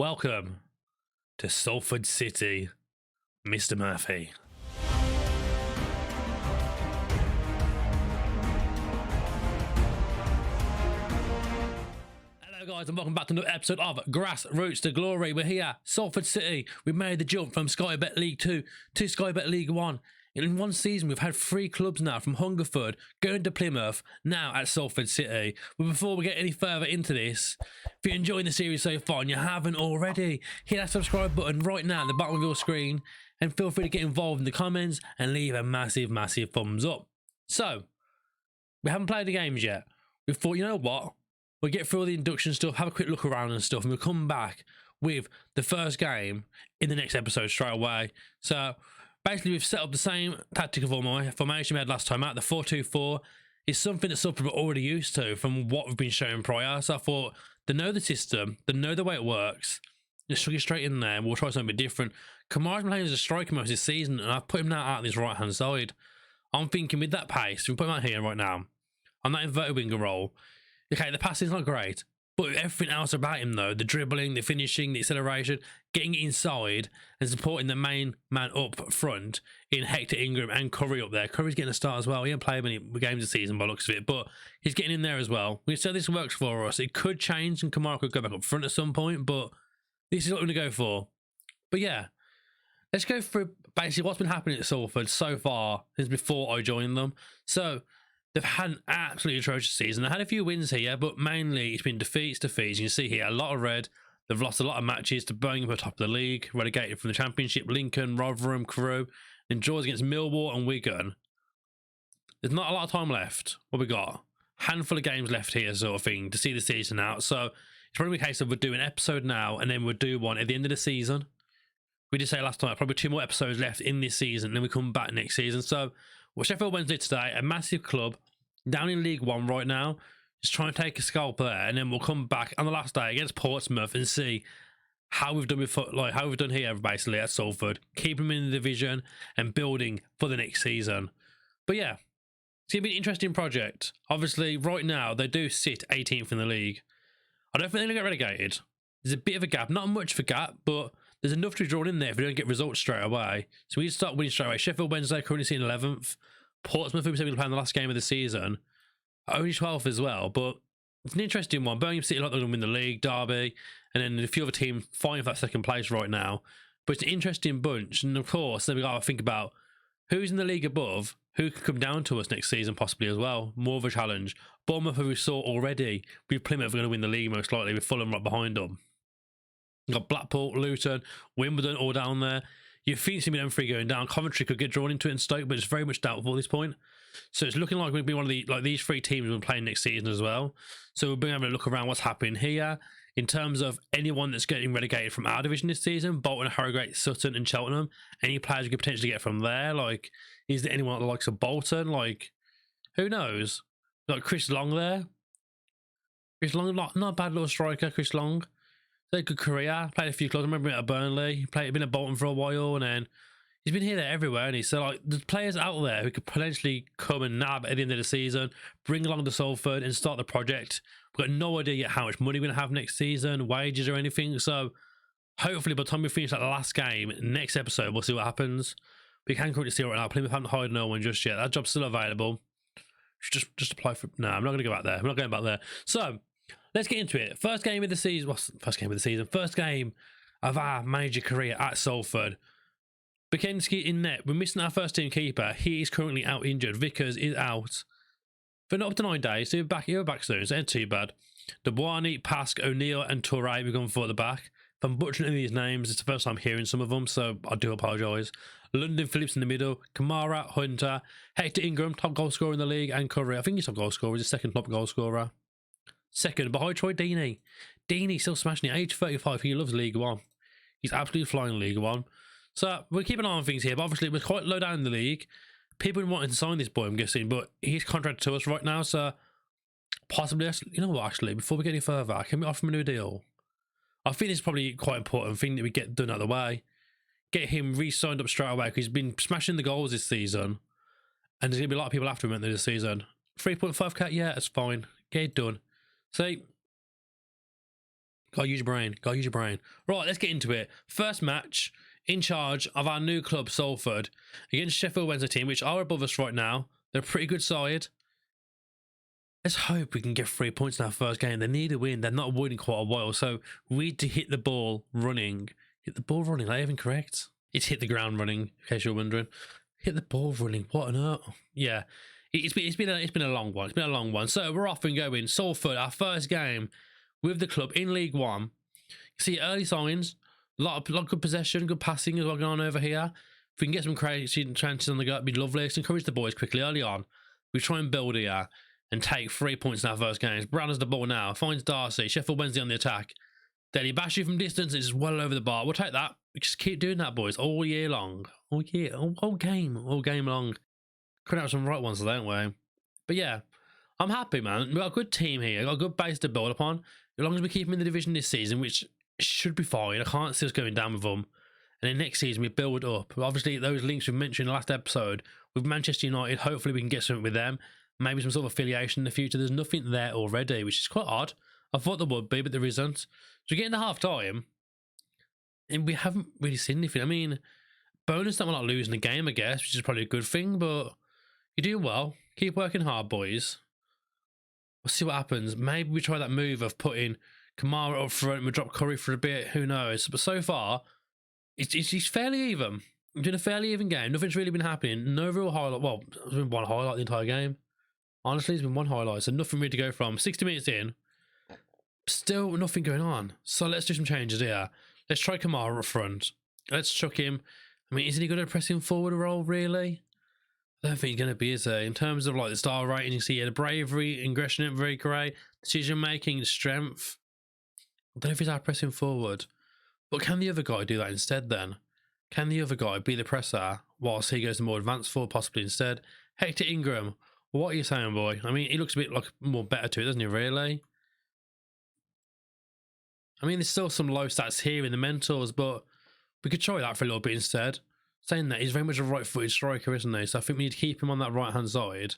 Welcome to Salford City, Mr. Murphy. Hello guys and welcome back to another episode of Grassroots to Glory. We're here, Salford City. We made the jump from Sky Bet League 2 to Sky Bet League 1. In one season, we've had 3 clubs now, from Hungerford, going to Plymouth, now at Salford City. But before we get any further into this, if you're enjoying the series so far and you haven't already, hit that subscribe button right now at the bottom of your screen and feel free to get involved in the comments and leave a massive thumbs up. So, we haven't played the games yet. We thought, you know what? We'll get through all the induction stuff, have a quick look around and stuff, and we'll come back with the first game in the next episode straight away. So, basically, we've set up the same tactical formation we had last time out. The 4-2-4 is something that Salford were already used to from what we've been showing prior. So I thought, they know the system, they know the way it works. Just chuck it straight in there and we'll try something a bit different. Kamara's been playing as a striker most of this season and I've put him now out on his right-hand side. I'm thinking with that pace, we put him out here right now, on that inverted winger role. Okay, the passing's not great, but everything else about him though, the dribbling, the finishing, the acceleration, getting it inside and supporting the main man up front in Hector Ingram and Curry up there. Curry's getting a start as well. He hasn't played many games this season by the looks of it, but he's getting in there as well. We said this works for us. It could change and Kamara could go back up front at some point, but this is what we're going to go for. But yeah, let's go through basically what's been happening at Salford so far since before I joined them. So, they've had an absolutely atrocious season. They had a few wins here, but mainly it's been defeats. You can see here a lot of red. They've lost a lot of matches to Birmingham at the top of the league, relegated from the Championship, Lincoln, Rotherham, Crewe, and draws against Millwall and Wigan. There's not a lot of time left. What we got? Handful of games left here, sort of thing, to see the season out. So it's probably a case of we'll do an episode now, and then we'll do one at the end of the season. We did say last time, probably 2 more episodes left in this season, and then we come back next season. So, well, Sheffield Wednesday today, a massive club, down in League 1 right now, just trying to take a scalp there, and then we'll come back on the last day against Portsmouth and see how we've done before, like how we've done here basically at Salford, keep them in the division and building for the next season. But yeah, it's gonna be an interesting project. Obviously, right now they do sit 18th in the league. I don't think they're gonna get relegated. There's a bit of a gap, not much of a gap, but there's enough to be drawn in there if we don't get results straight away. So we need to start winning straight away. Sheffield Wednesday currently sitting 11th. Portsmouth, who we said we were playing the last game of the season, only 12th as well, but it's an interesting one. Birmingham City, like they're going to win the league, Derby, and then a few other teams fighting for that second place right now. But it's an interesting bunch, and of course, then we got to think about who's in the league above, who could come down to us next season possibly as well. More of a challenge. Bournemouth, who we saw already, with Plymouth, are going to win the league most likely, with Fulham right behind them. We've got Blackpool, Luton, Wimbledon all down there. You think some of them 3 going down. Coventry could get drawn into it and Stoke, but it's very much doubtful at this point. So it's looking like we'll be one of the these 3 teams we'll be playing next season as well. So we'll be able to look around what's happening here in terms of anyone that's getting relegated from our division this season. Bolton, Harrogate, Sutton and Cheltenham. Any players we could potentially get from there. Like, is there anyone that likes of Bolton? Like, who knows? Like Chris Long there. Chris Long, not a bad little striker, Chris Long. Had a good career, played a few clubs. I remember him at Burnley, been at Bolton for a while, and then he's been here, there, everywhere. And so, like, there's players out there who could potentially come and nab at the end of the season, bring along to Salford and start the project. We've got no idea yet how much money we're going to have next season, wages or anything. So, hopefully, by the time we finish like the last game, next episode, we'll see what happens. We can currently see right now, Plymouth haven't hired no one just yet. That job's still available. Just apply for. No, I'm not going to go back there. I'm not going back there. So, let's get into it. First game of the season. What's the first game of the season? First game of our major career at Salford. Bekensky in net. We're missing our first team keeper. He is currently out injured. Vickers is out for not up to 9 days. So he'll be back soon. So it ain't too bad. Dubuani, Pask, O'Neill, and Toure we're going for at the back. If I'm butchering these names, it's the first time hearing some of them, so I do apologise. London Phillips in the middle. Kamara, Hunter, Hector Ingram, top goal scorer in the league, and Curry. I think he's top goal scorer. He's the second top goal scorer. Second, behind Troy Deeney. Deeney still smashing it. Age 35, he loves League 1. He's absolutely flying League 1. So, we're keeping an eye on things here, but obviously we're quite low down in the league. People wanting to sign this boy, I'm guessing, but he's contracted to us right now, so possibly, you know what, actually, before we get any further, can we offer him a new deal? I think it's probably quite important thing that we get done out of the way. Get him re-signed up straight away, because he's been smashing the goals this season, and there's going to be a lot of people after him at the end of the season. 3.5k, yeah, that's fine. Get it done. See, Gotta use your brain. Gotta use your brain. Right, let's get into it. First match, in charge of our new club, Salford, against Sheffield Wednesday team, which are above us right now. They're a pretty good side. Let's hope we can get 3 points in our first game. They need a win. They're not winning quite a while, so we need to hit the ball running. Hit the ball running. Is that even correct? It's hit the ground running, in case you're wondering. Hit the ball running. What on earth? Yeah, it's been a long one. It's been a long one. So we're off and going. Salford, our first game with the club in League One. You see early signs, a lot of good possession, good passing is going on over here. If we can get some crazy chances on the go, it'd be lovely. Let's encourage the boys quickly early on. We try and build here and take 3 points in our first games. Brown has the ball now, finds Darcy. Sheffield Wednesday on the attack. Then bash you from distance. It's well over the bar. We'll take that. We just keep doing that, boys, all year long. All year, all game long. Could have some right ones, don't we? But yeah, I'm happy, man. We've got a good team here. We've got a good base to build upon. As long as we keep them in the division this season, which should be fine. I can't see us going down with them. And then next season, we build up. Obviously, those links we mentioned in the last episode with Manchester United, hopefully we can get something with them. Maybe some sort of affiliation in the future. There's nothing there already, which is quite odd. I thought there would be, but there isn't. So we're getting to half time, and we haven't really seen anything. I mean, bonus that we're not losing the game, I guess, which is probably a good thing, but you're doing well. Keep working hard, boys. We'll see what happens. Maybe we try that move of putting Kamara up front and we drop Curry for a bit. Who knows? But so far, it's fairly even. We're doing a fairly even game. Nothing's really been happening. No real highlight. Well, there's been one highlight the entire game. Honestly, there's been one highlight, so nothing really to go from. 60 minutes in, still nothing going on. So let's do some changes here. Let's try Kamara up front. Let's chuck him. I mean, isn't he going to press him forward role, really? I don't think he's going to be, is he? In terms of like the star rating, you see the bravery, aggression, very great. Decision making, strength. I don't know if he's out pressing forward. But can the other guy do that instead then? Can the other guy be the presser whilst he goes to more advanced forward possibly instead? Hector Ingram. What are you saying, boy? I mean, he looks a bit like more better to it, doesn't he, really? I mean, there's still some low stats here in the mentors, but we could try that for a little bit instead. Saying that, he's very much a right-footed striker, isn't he? So I think we need to keep him on that right-hand side.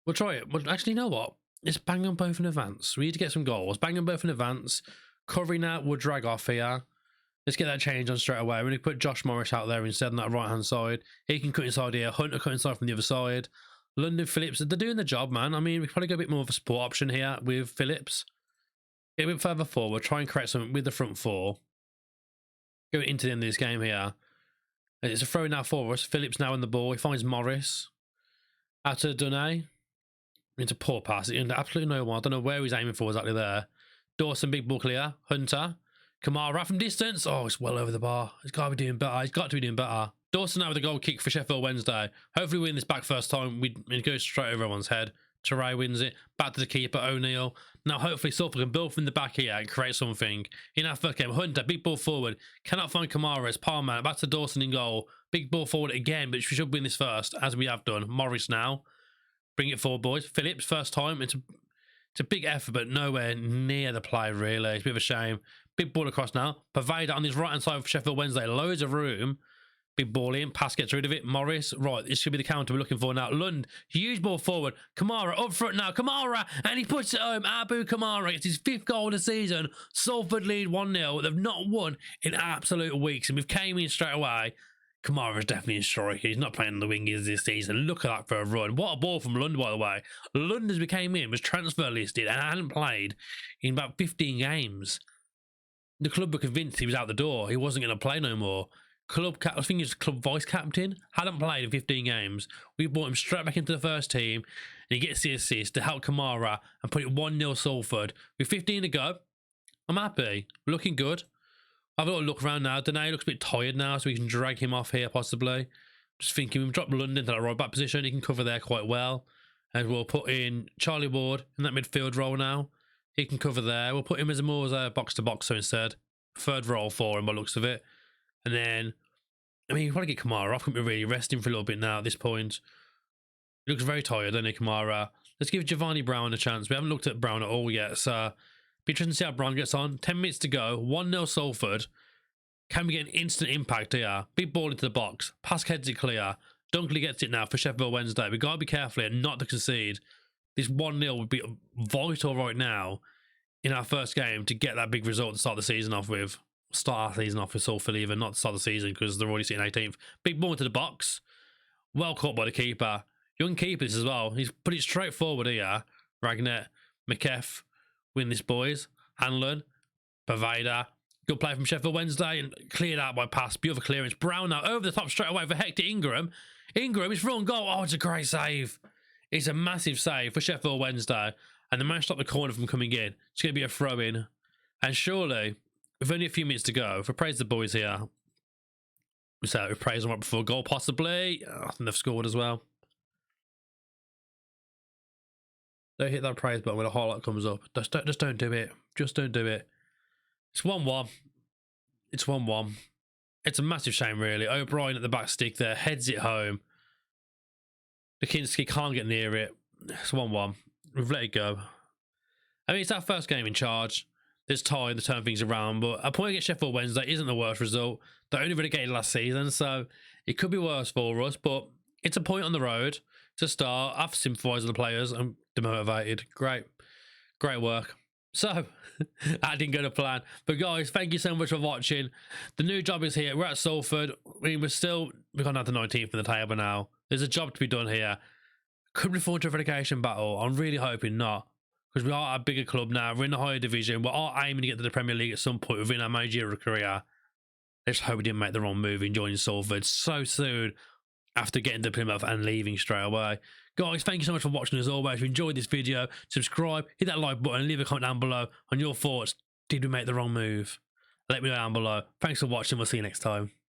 We'll try it. Well, actually, you know what? Let's bang them both in advance. We need to get some goals. Bang them both in advance. Covering now will drag off here. Let's get that change on straight away. We're going to put Josh Morris out there instead on that right-hand side. He can cut inside here. Hunter cut inside from the other side. London Phillips, they're doing the job, man. I mean, we probably go a bit more of a support option here with Phillips. Get a bit further forward. Try and create something with the front four. Going into the end of this game here. And it's a throw now for us. Phillips now on the ball. He finds Morris. Out to Dunay. Into poor pass. Into absolutely no one. I don't know where he's aiming for exactly there. Dawson, big ball clear. Hunter. Kamara from distance. Oh, it's well over the bar. He's got to be doing better. He's got to be doing better. Dawson now with a goal kick for Sheffield Wednesday. Hopefully we win this back first time. We go straight over everyone's head. Teray wins it. Back to the keeper, O'Neill. Now hopefully Salford can build from the back here and create something. In our first game, Hunter, big ball forward. Cannot find Kamara. It's Palmer. Back to Dawson in goal. Big ball forward again, but we should win this first, as we have done. Morris now. Bring it forward, boys. Phillips, first time. It's a big effort, but nowhere near the play, really. It's a bit of a shame. Big ball across now. Pavada on this right-hand side for Sheffield Wednesday. Loads of room. Big ball in. Pass gets rid of it. Morris. Right, this should be the counter we're looking for now. Lund. Huge ball forward. Kamara up front now. Kamara. And he puts it home. Abu Kamara. It's his 5th goal of the season. Salford lead 1-0. They've not won in absolute weeks. And we've came in straight away. Kamara is definitely a striker. He's not playing on the wingers this season. Look at that for a run. What a ball from Lund, by the way. Lund, as we came in, was transfer listed and hadn't played in about 15 games. The club were convinced he was out the door. He wasn't going to play no more. I think he was club vice captain. Hadn't played in 15 games. We brought him straight back into the first team, and he gets the assist to help Kamara and put it 1-0 Salford. With 15 to go, I'm happy. Looking good. Have a little look around now. Dene looks a bit tired now, so we can drag him off here possibly. Just thinking we've dropped London to that right back position. He can cover there quite well. And we'll put in Charlie Ward in that midfield role now. He can cover there. We'll put him as a more as a box-to-boxer instead. Third role for him by the looks of it. And then, I mean, you want to get Kamara off. Couldn't be really resting for a little bit now at this point. He looks very tired, doesn't he, Kamara? Let's give Giovanni Brown a chance. We haven't looked at Brown at all yet, so be interesting to see how Brown gets on. 10 minutes to go. 1-0 Salford. Can we get an instant impact here? Big ball into the box. Pass heads it clear. Dunkley gets it now for Sheffield Wednesday. We've got to be careful here not to concede. This 1-0 would be vital right now in our first game to get that big result to start the season off with. Start our season off with Salford even, not to start the season because they're already sitting 18th. Big ball into the box. Well caught by the keeper. Young keepers as well. He's put it straight forward here. Ragnet, McKeff, win this, boys. Hanlon, Pavada. Good play from Sheffield Wednesday and cleared out by pass. Beautiful clearance. Brown now over the top straight away for Hector Ingram. Ingram, his front goal. Oh, it's a great save. It's a massive save for Sheffield Wednesday. And the man stopped the corner from coming in. It's going to be a throw-in. And surely, with only a few minutes to go, if we praise the boys here, we say we praise them right before goal, possibly. I think they've scored as well. Don't hit that praise button when a highlight comes up. Just don't do it. Just don't do it. It's 1-1. It's 1-1. It's a massive shame, really. O'Brien at the back stick there, heads it home. Bakinski can't get near it. It's 1-1. We've let it go. I mean, it's our first game in charge. There's time to turn things around, but a point against Sheffield Wednesday isn't the worst result. They only relegated last season, so it could be worse for us, but it's a point on the road to start. I've sympathised with the players. I'm demotivated. Great work. So, that didn't go to plan. But guys, thank you so much for watching. The new job is here. We're at Salford. I mean, we've gone down to 19th in the table now. There's a job to be done here. Could we fall into a relegation battle? I'm really hoping not. Because we are a bigger club now. We're in the higher division. We are aiming to get to the Premier League at some point within our managerial career. Let's hope we didn't make the wrong move in joining Salford so soon after getting to Plymouth and leaving straight away. Guys, thank you so much for watching as always. If you enjoyed this video, subscribe, hit that like button, and leave a comment down below on your thoughts. Did we make the wrong move? Let me know down below. Thanks for watching. We'll see you next time.